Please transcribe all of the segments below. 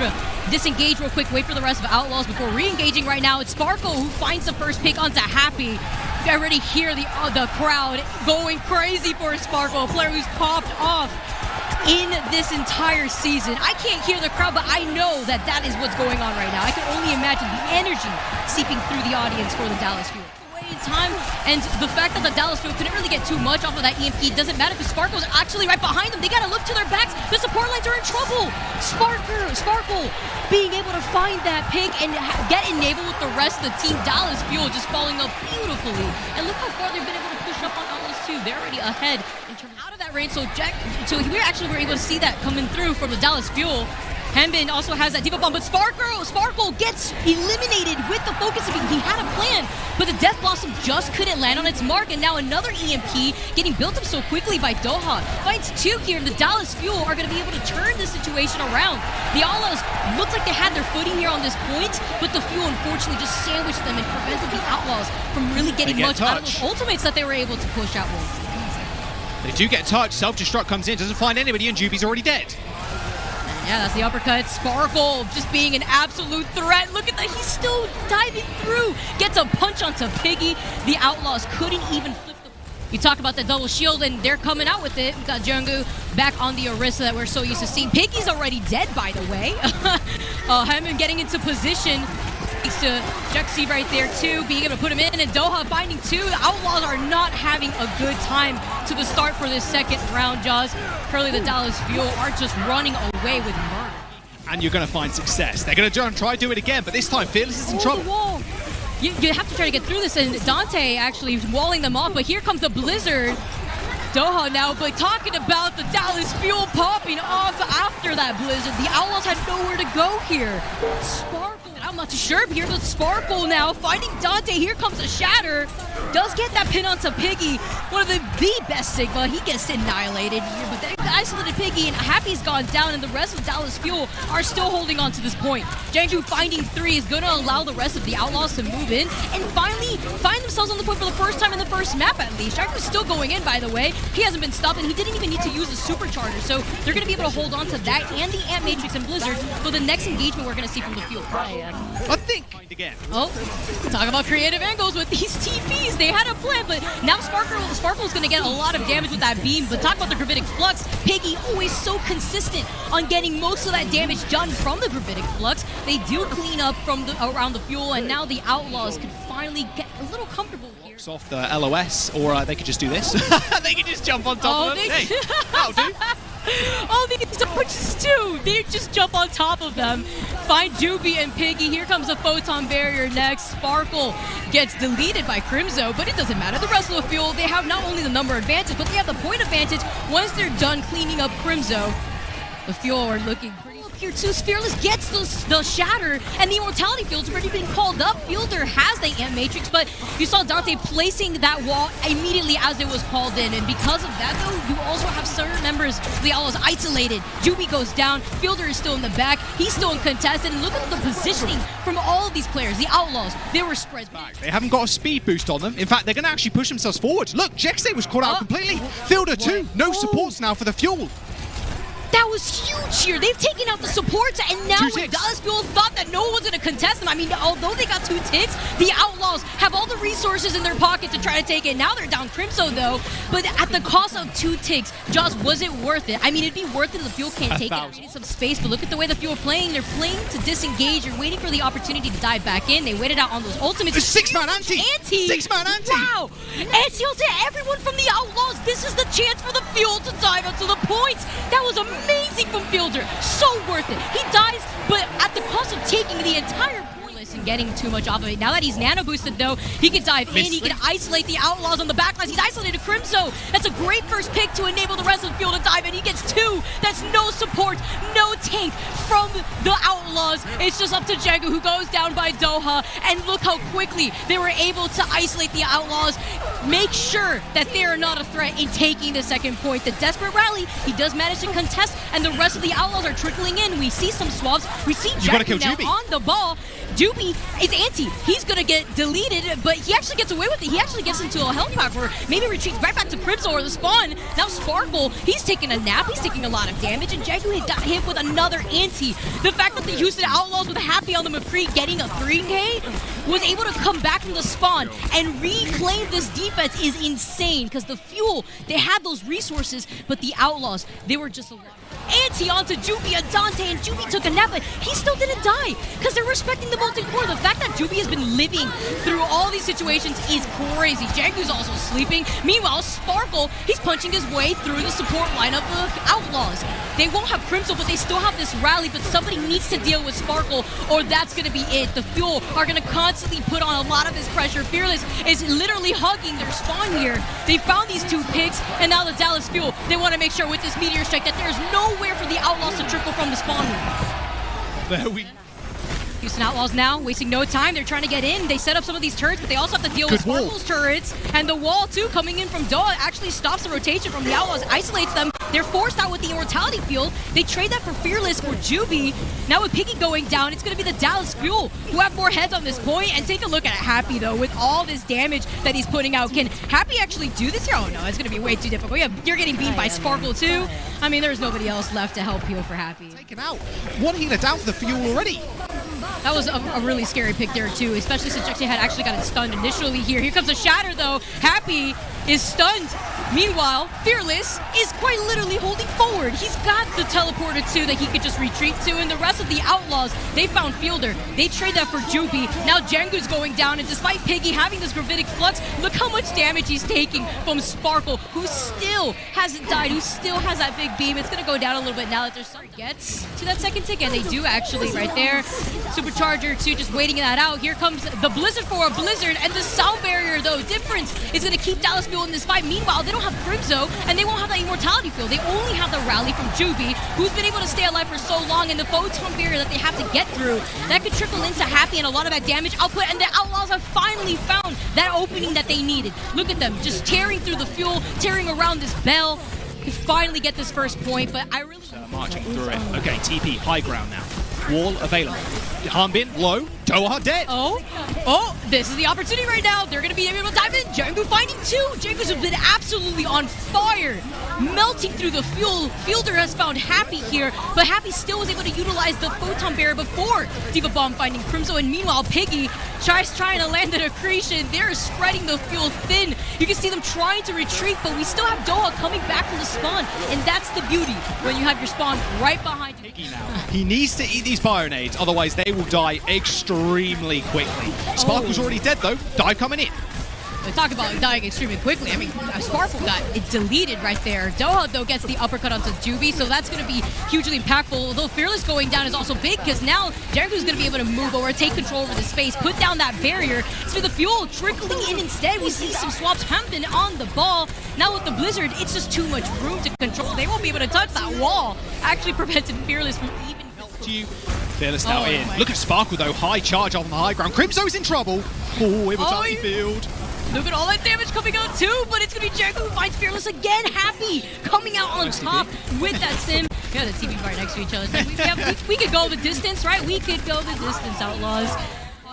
sort of disengage real quick, wait for the rest of Outlaws before re-engaging right now. It's Sparkle who finds the first pick onto Happy. You can already hear the crowd going crazy for Sparkle, a player who's popped off in this entire season. I can't hear the crowd, but I know that that is what's going on right now. I can only imagine the energy seeping through the audience for the Dallas Fuel. Time, and the fact that the Dallas Fuel couldn't really get too much off of that EMP doesn't matter because Sparkle's actually right behind them. They gotta look to their backs. The support lines are in trouble. Sparkle being able to find that pick and get enabled with the rest of the team. Dallas Fuel just following up beautifully. And look how far they've been able to push up on Outlaws too. They're already ahead in terms out of that range. So we actually were able to see that coming through from the Dallas Fuel. Hembin also has that Diva Bomb, but Sparkle gets eliminated with the focus. He had a plan, but the Death Blossom just couldn't land on its mark, and now another EMP getting built up so quickly by Doha. Finds two here, and the Dallas Fuel are going to be able to turn this situation around. The Outlaws looked like they had their footing here on this point, but the Fuel unfortunately just sandwiched them and prevented the Outlaws from really getting much out of those ultimates that they were able to push out with. They do get touched. Self-destruct comes in, doesn't find anybody, and Juby's already dead. Yeah, that's the uppercut. Sparkle just being an absolute threat. Look at that, he's still diving through. Gets a punch onto Piggy. The Outlaws couldn't even flip the... You talk about the double shield, and they're coming out with it. We've got Jungwoo back on the Orisa that we're so used to seeing. Piggy's already dead, by the way. Hammond getting into position. Thanks to Jexy right there too, being able to put him in, and Doha finding two. The Outlaws are not having a good time to the start for this second round, Jaws. Currently the Dallas Fuel are just running away with murder. And you're going to find success. They're going to try to do it again, but this time Fearless is in trouble. The wall. You have to try to get through this, and Dante actually walling them off, but here comes the Blizzard. Doha now, but talking about the Dallas Fuel popping off after that Blizzard. The Outlaws had nowhere to go here. Sparkle. I'm not too sure, but here's the Sparkle now, finding Dante. Here comes a Shatter. Does get that pin onto Piggy. One of the best Sigma. He gets annihilated here, but the isolated Piggy, and Happy's gone down, and the rest of Dallas Fuel are still holding on to this point. Chengdu finding three is going to allow the rest of the Outlaws to move in and finally find themselves on the point for the first time in the first map, at least. Shaku's still going in, by the way. He hasn't been stopped, and he didn't even need to use the supercharger, so they're going to be able to hold on to that and the Ant Matrix and Blizzard for the next engagement we're going to see from the Fuel. I think again. Oh, talk about creative angles with these TPs. They had a plan, but now Sparkle's going to get a lot of damage with that beam. But talk about the Gravitic Flux. Piggy always so consistent on getting most of that damage done from the Gravitic Flux. They do clean up from around the Fuel, and now the Outlaws can finally get a little comfortable here. Off the LOS, or they could just do this. They could just jump on top of them. Hey, that'll do. Oh, these dodges too! They just jump on top of them. Find Juby and Piggy. Here comes a Photon Barrier next. Sparkle gets deleted by Crimzo, but it doesn't matter. The rest of the Fuel, they have not only the number advantage, but they have the point advantage once they're done cleaning up Crimzo. The Fuel are looking pretty here too. Fearless gets the Shatter, and the Immortality Field's already been called up. Fielder has the Ant Matrix, but you saw Dante placing that wall immediately as it was called in, and because of that, though, you also have certain members of the Outlaws isolated. Juby goes down, Fielder is still in the back, he's still in contested, and look at the positioning from all of these players. The Outlaws, they were spread back. They haven't got a speed boost on them. In fact, they're going to actually push themselves forward. Look, Jexay was caught out completely. Fielder too. No supports now for the Fuel. That was huge here. They've taken out the supports, and now Dallas Fuel thought that no one was going to contest them. I mean, although they got 2 ticks, the Outlaws have all the resources in their pocket to try to take it. Now they're down Crimzo, though, but at the cost of 2 ticks, Jaws, was it worth it? I mean, it'd be worth it if the Fuel can't take it. They need some space, but look at the way the Fuel are playing. They're playing to disengage. You're waiting for the opportunity to dive back in. They waited out on those ultimates. A 6-man anti! 6-man anti! Wow! Anti-ult to everyone from the Outlaws. This is the chance for the Fuel to dive up to the points. That was amazing from Fielder. So worth it. He dies, but at the cost of taking the entire point and getting too much off of it. Now that he's nano boosted, though, he can dive in. He can isolate the Outlaws on the backlines. He's isolated Crimzo. That's a great first pick to enable the rest of the Fuel to dive in. He gets 2. That's no support, no tank from the Outlaws. It's just up to Jegu, who goes down by Doha. And look how quickly they were able to isolate the Outlaws. Make sure that they are not a threat in taking the second point. The desperate rally, he does manage to contest, and the rest of the Outlaws are trickling in. We see some swabs. We see Jegu now on the ball. Juby is anti. He's gonna get deleted, but he actually gets away with it. He actually gets into a helicopter, maybe retreats right back to Crimzo or the spawn. Now Sparkle, he's taking a nap. He's taking a lot of damage, and Chengdu got hit with another anti. The fact that the Houston Outlaws with Happy on the McCree getting a 3K was able to come back from the spawn and reclaim this defense is insane, because the Fuel, they had those resources, but the Outlaws, they were just anti onto Juby and Dante, and Juby took a nap, but he still didn't die because they're respecting the molten core. The fact that Juby has been living through all these situations is crazy. Chengdu's also sleeping. Meanwhile, Sparkle, he's punching his way through the support line of the Outlaws. They won't have Crimson, but they still have this rally, but somebody needs to deal with Sparkle, or that's going to be it. The Fuel are going to constantly put on a lot of this pressure. Fearless is literally hugging their spawn here. They found these 2 picks, and now the Dallas Fuel, they want to make sure with this Meteor Strike that there's nowhere for the Outlaws to trickle from the spawn room. There we Houston Outlaws now wasting no time. They're trying to get in. They set up some of these turrets, but they also have to deal with Sparkle's turrets. And the wall, too, coming in from Doha actually stops the rotation from the Outlaws, isolates them. They're forced out with the Immortality Field. They trade that for Fearless for Juby. Now with Piggy going down, it's going to be the Dallas Fuel who have more heads on this point. And take a look at Happy, though, with all this damage that he's putting out. Can Happy actually do this here? Oh, no, it's going to be way too difficult. Yeah, you're getting beat by Sparkle, too. I mean, there's nobody else left to help heal for Happy. Taken out. One healer down for the Fuel already. That was a really scary pick there, too, especially since Jexy had actually gotten stunned initially here. Here comes a Shatter, though. Happy is stunned. Meanwhile, Fearless is quite literally holding forward. He's got the teleporter, too, that he could just retreat to, and the rest of the Outlaws, they found Fielder. They trade that for Juby. Now Jengu's going down, and despite Piggy having this Gravitic Flux, look how much damage he's taking from Sparkle, who still hasn't died, who still has that big beam. It's going to go down a little bit now that there's some gets to that second tick, and they do actually right there. Supercharger, too, just waiting that out. Here comes the Blizzard for a Blizzard, and the Sound Barrier, though, difference is going to keep Dallas Fuel in this fight. Meanwhile, they don't have Crimzo, and they won't have that Immortality Field. They only have the rally from Juby, who's been able to stay alive for so long, and the Photon Barrier that they have to get through, that could trickle into Happy and a lot of that damage output, and the Outlaws have finally found that opening that they needed. Look at them, just tearing through the Fuel, tearing around this bell, to finally get this first point, but I really... marching through it. Okay, TP, high ground now. Wall available. Harbin, low. Doha dead. Oh, this is the opportunity right now. They're going to be able to dive in. Jengu finding 2. Jengu's been absolutely on fire. Melting through the Fuel. Fielder has found Happy here, but Happy still was able to utilize the Photon Barrier before Diva Bomb finding Crimzo, and meanwhile, Piggy trying to land an accretion. They're spreading the Fuel thin. You can see them trying to retreat, but we still have Doha coming back from the spawn, and that's the beauty when you have your spawn right behind you. Piggy now. He needs to eat these Bionades, otherwise they will die extremely quickly. Sparkle's already dead, though. Dive coming in. They talk about dying extremely quickly. I mean, Sparkle got it deleted right there. Doha, though, gets the uppercut onto Juby, so that's going to be hugely impactful. Although Fearless going down is also big, because now Jericho's going to be able to move over, take control over the space, put down that barrier. So the Fuel trickling in instead. We see some swaps happen on the ball. Now with the Blizzard, it's just too much room to control. They won't be able to touch that wall. Actually prevented Fearless from even... To you. Fearless now in. Look at Sparkle, though. High charge on the high ground. Crimzo's in trouble. Oh, Immortality Field. Look at all that damage coming out too, but it's going to be Jericho who finds Fearless again. Happy coming out on top with that sim. We got the TV right next to each other. So we could go the distance, right? We could go the distance, Outlaws.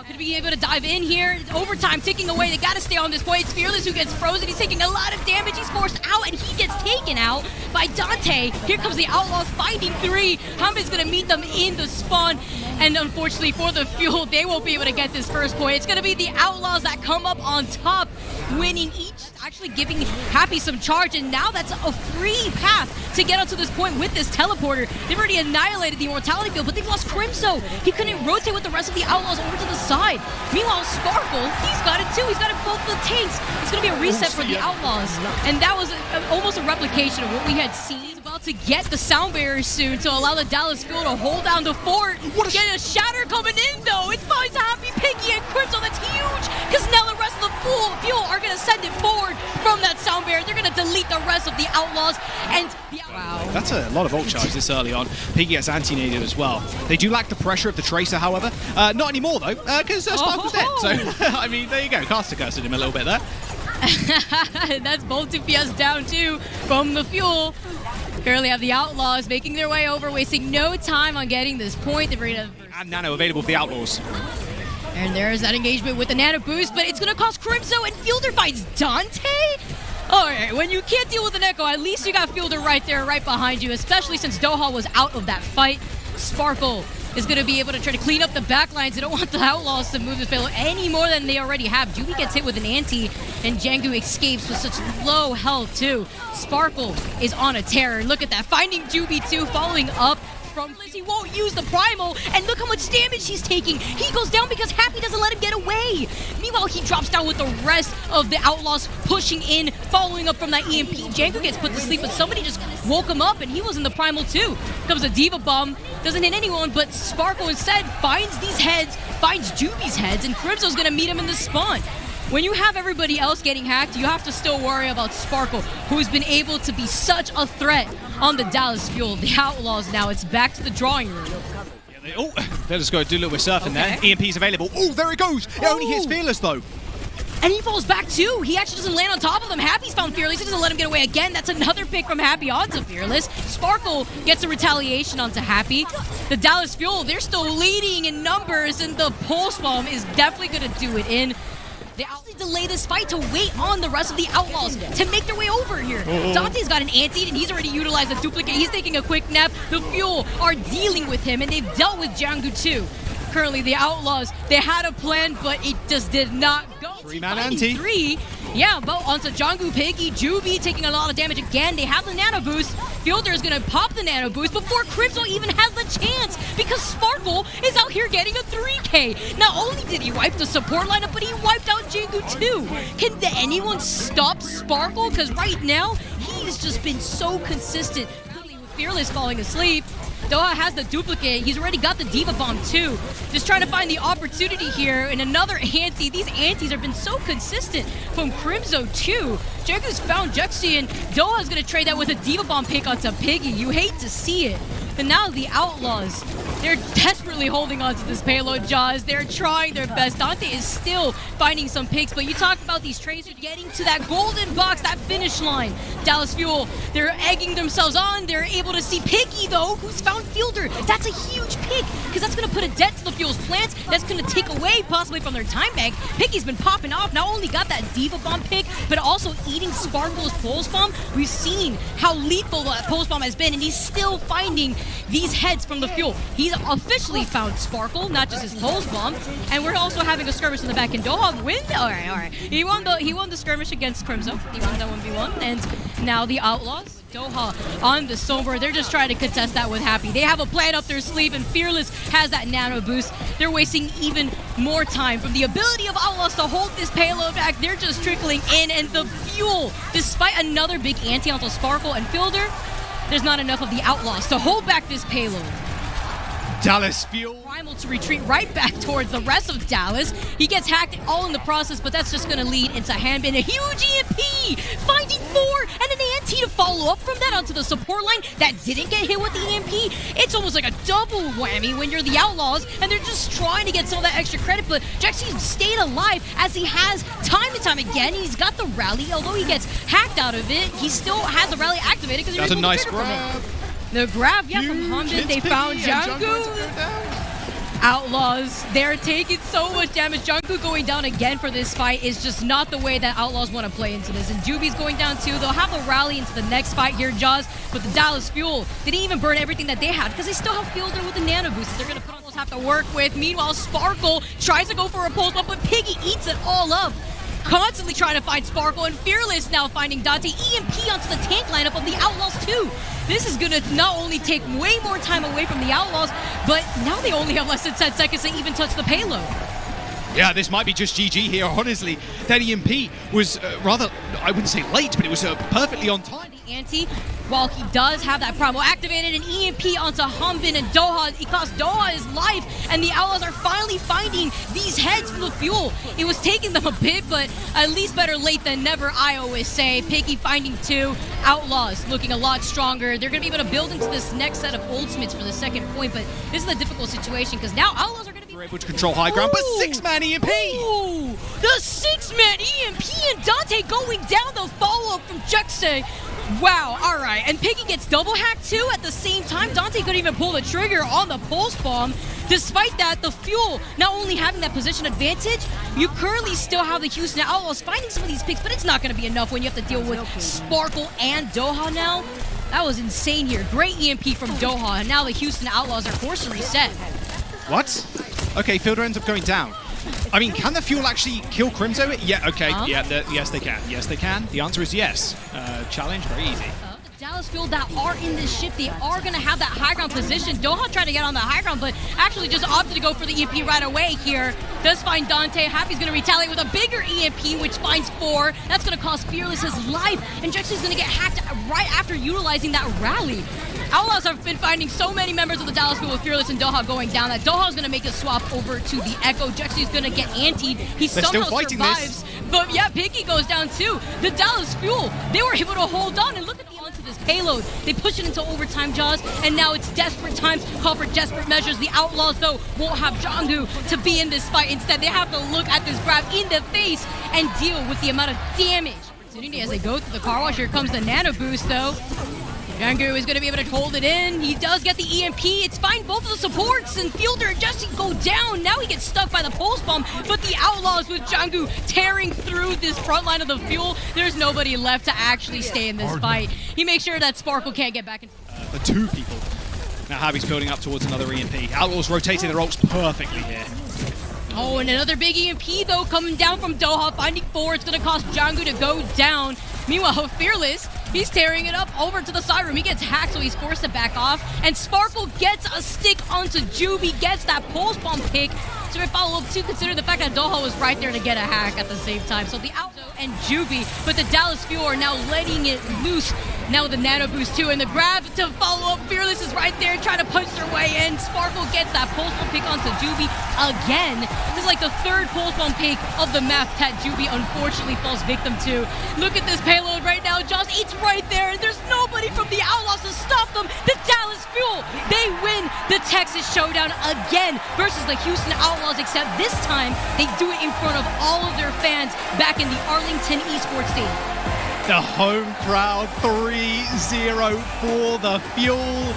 Could be able to dive in here. Overtime ticking away. They got to stay on this point. It's Fearless who gets frozen. He's taking a lot of damage. He's forced out, and he gets taken out by Dante. Here comes the Outlaws finding 3. Hummin's going to meet them in the spawn. And unfortunately for the Fuel, they won't be able to get this first point. It's going to be the Outlaws that come up on top, winning each, actually giving Happy some charge. And now that's a free path to get onto this point with this teleporter. They've already annihilated the Immortality Field, but they've lost Crimzo. He couldn't rotate with the rest of the Outlaws over to the side. Meanwhile, Sparkle, he's got it too. He's got it both the tanks. It's going to be a reset for the Outlaws. And that was almost a replication of what we had seen. He's about to get the Sound Barrier soon to allow the Dallas Fuel to hold down the fort. Get a Shatter coming in, though. It finds Happy, Piggy, and Crimzo. That's huge, because now the rest of the Fuel are going to send it forward from that Sound Barrier. They're going to delete the rest of the Outlaws. And wow. That's a lot of ult charge this early on. Piggy gets anti-naded as well. They do lack the pressure of the Tracer, however. Not anymore, though, because Sparkle's dead. So, I mean, there you go. Caster cursed him a little bit there. That's both DPS down, too, from the Fuel. Currently have the Outlaws making their way over, wasting no time on getting this point. And Nano available for the Outlaws. And there's that engagement with the Nano boost, but it's going to cost Crimzo, and Fielder finds Dante? Alright, when you can't deal with an echo, at least you got Fielder right there, right behind you, especially since Doha was out of that fight. Sparkle is going to be able to try to clean up the backlines. They don't want the Outlaws to move this payload any more than they already have. Juby gets hit with an anti, and Chengdu escapes with such low health too. Sparkle is on a tear. Look at that, finding Juby too, following up from Liz. He won't use the primal, and look how much damage he's taking. He goes down because Happy doesn't let him get away. Meanwhile, he drops down with the rest of the Outlaws pushing in, following up from that EMP. Django gets put to sleep, but somebody just woke him up, and he was in the primal too. Comes a Diva Bomb, doesn't hit anyone, but Sparkle instead finds these heads, finds Juby's heads, and Crimso's gonna meet him in the spawn. When you have everybody else getting hacked, you have to still worry about Sparkle, who's been able to be such a threat on the Dallas Fuel. The Outlaws now, it's back to the drawing room. Oh, they'll just go do a little bit of surfing there. EMP's available. Oh, there it goes. It only hits Fearless though. And he falls back too. He actually doesn't land on top of him. Happy's found Fearless. He doesn't let him get away again. That's another pick from Happy onto Fearless. Sparkle gets a retaliation onto Happy. The Dallas Fuel, they're still leading in numbers, and the Pulse Bomb is definitely going to do it in. They actually delay this fight to wait on the rest of the Outlaws to make their way over here. Dante's got an anti, and he's already utilized a duplicate. He's taking a quick nap. The Fuel are dealing with him, and they've dealt with Django too. Currently, the Outlaws, they had a plan, but it just did not go. Three-man anti. Yeah, but onto Django, Piggy, Juby taking a lot of damage again. They have the nano boost. Fielder is going to pop the nano boost before Crimson even has the chance, because Sparkle is out here getting a 3K. Not only did he wipe the support lineup, but he wiped out Django too. Can anyone stop Sparkle? Because right now, he's just been so consistent. With Fearless falling asleep, Doha has the duplicate. He's already got the Diva Bomb too. Just trying to find the opportunity here. And another anti. These antis have been so consistent from Crimzo too. Django's found Juxi, and Doha's going to trade that with a Diva Bomb pick onto Piggy. You hate to see it. But now the Outlaws, they're desperately holding on to this payload, Jaws. They're trying their best. Dante is still finding some picks, but you talk about these tracers getting to that golden box, that finish line. Dallas Fuel, they're egging themselves on. They're able to see Piggy, though, who's found Fielder. That's a huge pick, because that's going to put a dent to the Fuel's plans. That's going to take away possibly from their time bank. Piggy's been popping off. Not only got that Diva Bomb pick, but also eating Sparkle's Pulse Bomb. We've seen how lethal that Pulse Bomb has been, and he's still finding these heads from the Fuel. He's officially found Sparkle, not just his Pulse Bomb, and we're also having a skirmish in the back. And Doha win. All right. He won the skirmish against Crimson. He won that 1v1, and now the Outlaws. Doha on the Sober. They're just trying to contest that with Happy. They have a plan up their sleeve, and Fearless has that nano boost. They're wasting even more time. From the ability of Outlaws to hold this payload back, they're just trickling in, and the Fuel, despite another big anti onto Sparkle and Fielder, there's not enough of the Outlaws to hold back this payload. Dallas Fuel. Primal to retreat right back towards the rest of Dallas. He gets hacked all in the process, but that's just going to lead into Hanbin. A huge EMP! Finding 4 and an anti to follow up from that onto the support line that didn't get hit with the EMP. It's almost like a double whammy when you're the Outlaws, and they're just trying to get some of that extra credit, but Jaxi stayed alive as he has time and time again. He's got the rally, although he gets hacked out of it, he still has the rally activated because that's a nice grab. The grab, yeah, from Hamden. They found Django. Outlaws, they're taking so much damage. Jungkook going down again for this fight is just not the way that Outlaws want to play into this. And Juby's going down too. They'll have a rally into the next fight here, Jaws. But the Dallas Fuel didn't even burn everything that they had because they still have Fielder with the nano boost that they're going to almost have to work with. Meanwhile, Sparkle tries to go for a pulse, but Piggy eats it all up. Constantly trying to find Sparkle, and Fearless now finding Dante. EMP onto the tank lineup of the Outlaws too. This is going to not only take way more time away from the Outlaws, but now they only have less than 10 seconds to even touch the payload. Yeah, this might be just GG here, honestly. That EMP was rather, I wouldn't say late, but it was perfectly on time. The anti, while he does have that primal activated, an EMP onto Humbin and Doha. It cost Doha his life, and the Outlaws are finally finding these heads from the Fuel. It was taking them a bit, but at least better late than never, I always say. Piggy finding 2. Outlaws looking a lot stronger. They're going to be able to build into this next set of ultimates for the second point, but this is a difficult situation because now Outlaws are going to be able to control high ground, but 6-man EMP! Ooh, the 6-man EMP, and Dante going down the follow-up from Juxi. Wow, all right, and Piggy gets double hacked too at the same time. Dante couldn't even pull the trigger on the Pulse Bomb. Despite that, the Fuel not only having that position advantage, you currently still have the Houston Outlaws finding some of these picks, but it's not going to be enough when you have to deal with Sparkle and Doha now. That was insane here. Great EMP from Doha, and now the Houston Outlaws are forced to reset. What? Okay, Fielder ends up going down. I mean, can the Fuel actually kill Crimzo? Yeah, okay. Yeah, yes, they can. Yes, they can. The answer is yes. Challenge, very easy. The Dallas Fuel that are in this ship, they are going to have that high ground position. Doha tried to get on the high ground, but actually just opted to go for the EMP right away here. Does find Dante. Happy's going to retaliate with a bigger EMP, which finds 4. That's going to cost Fearless his life, and Jexy's going to get hacked right after utilizing that rally. Outlaws have been finding so many members of the Dallas Fuel with Fearless and Doha going down that Doha's going to make a swap over to the Echo. Jexy's going to get antied. He somehow survives. But yeah, Pinky goes down too. The Dallas Fuel, they were able to hold on, and look at the onto this Payload. They push it into overtime, Jaws, and now it's desperate times. Call for desperate measures. The Outlaws, though, won't have Chengdu to be in this fight. Instead, they have to look at this grab in the face and deal with the amount of damage. Opportunity as they go through the car wash. Here comes the Nano Boost, though. Chengdu is going to be able to hold it in. He does get the EMP. It's fine. Both of the supports and Fielder and Jesse go down. Now he gets stuck by the pulse bomb, but the Outlaws with Chengdu tearing through this front line of the Fuel. There's nobody left to actually stay in this fight. He makes sure that Sparkle can't get back in. The 2 people. Now Javi's building up towards another EMP. Outlaws rotating their ults perfectly here. Oh, and another big EMP, though, coming down from Doha, finding 4. It's going to cost Chengdu to go down. Meanwhile, Fearless, he's tearing it up over to the side room. He gets hacked, so he's forced to back off. And Sparkle gets a stick onto Juby, gets that pulse bomb pick. So we follow up to consider the fact that Doha was right there to get a hack at the same time. So the Outlaw and Juby, but the Dallas Fuel are now letting it loose. Now the Nano Boost too, and the grab to follow up. Fearless is right there trying to punch their way in. Sparkle gets that pulse bomb pick onto Juby again. This is like the 3rd pulse bomb pick of the map that Juby unfortunately falls victim to. Look at this Payload right now. Joss, it's right there, and there's nobody from the Outlaws to stop them. The Dallas Fuel, they win the Texas Showdown again versus the Houston Outlaws, except this time they do it in front of all of their fans back in the Arlington Esports Stadium. The home crowd 3-0 for the Fuel.